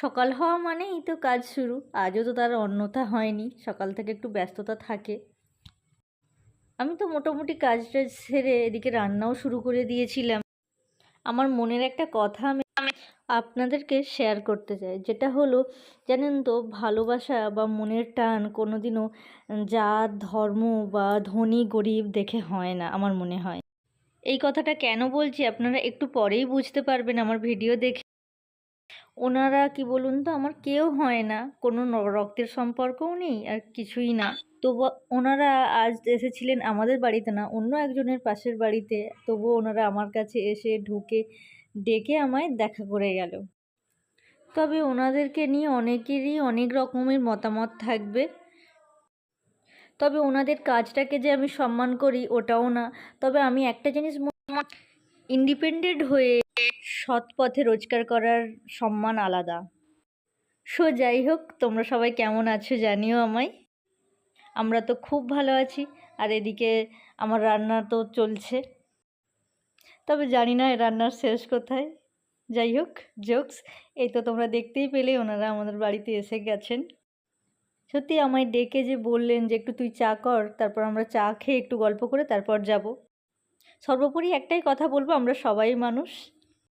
সকাল হওয়া মানেই তো কাজ শুরু। আজও তো তার অন্যথা হয়নি, সকাল থেকে একটু ব্যস্ততা থাকে। আমি তো মোটামুটি কাজটা সেরে এদিকে রান্নাও শুরু করে দিয়েছিলাম। আমার মনের একটা কথা আমি আপনাদেরকে শেয়ার করতে চাই, যেটা হলো জানেন তো, ভালোবাসা বা মনের টান কোনোদিনও জাত ধর্ম বা ধনী গরিব দেখে হয় না, আমার মনে হয়। এই কথাটা কেন বলছি আপনারা একটু পরেই বুঝতে পারবেন আমার ভিডিও দেখে। ওনারা কি বলুন তো, আমার কেউ হয় না, কোনো রক্তের সম্পর্কও নেই আর কিছুই না। তবু ওনারা আজ এসেছিলেন আমাদের বাড়িতে না, অন্য একজনের পাশের বাড়িতে। তবুও ওনারা আমার কাছে এসে ঢুকে ডেকে আমায় দেখা করে গেল। তবে ওনাদেরকে নিয়ে অনেকেরই অনেক রকমের মতামত থাকবে, তবে ওনাদের কাজটাকে যে আমি সম্মান করি ওটাও না। তবে আমি একটা জিনিস, ইন্ডিপেন্ডেন্ট হয়ে সৎ পথে রোজগার করার সম্মান আলাদা। যাই হোক, তোমরা সবাই কেমন আছো জানিও আমায়। আমরা তো খুব ভালো আছি। আর এদিকে আমার রান্না তো চলছে, তবে জানি না রান্নার শেষ কোথায়। যাই হোক, জোকস। এই তো তোমরা দেখতেই পেলে ওনারা আমাদের বাড়িতে এসে গেছেন। সত্যি আমায় ডেকে যে বললেন যে একটু তুই চা কর, তারপর আমরা চা খেয়ে একটু গল্প করে তারপর যাব। সর্বোপরি একটাই কথা বলবো, আমরা সবাই মানুষ,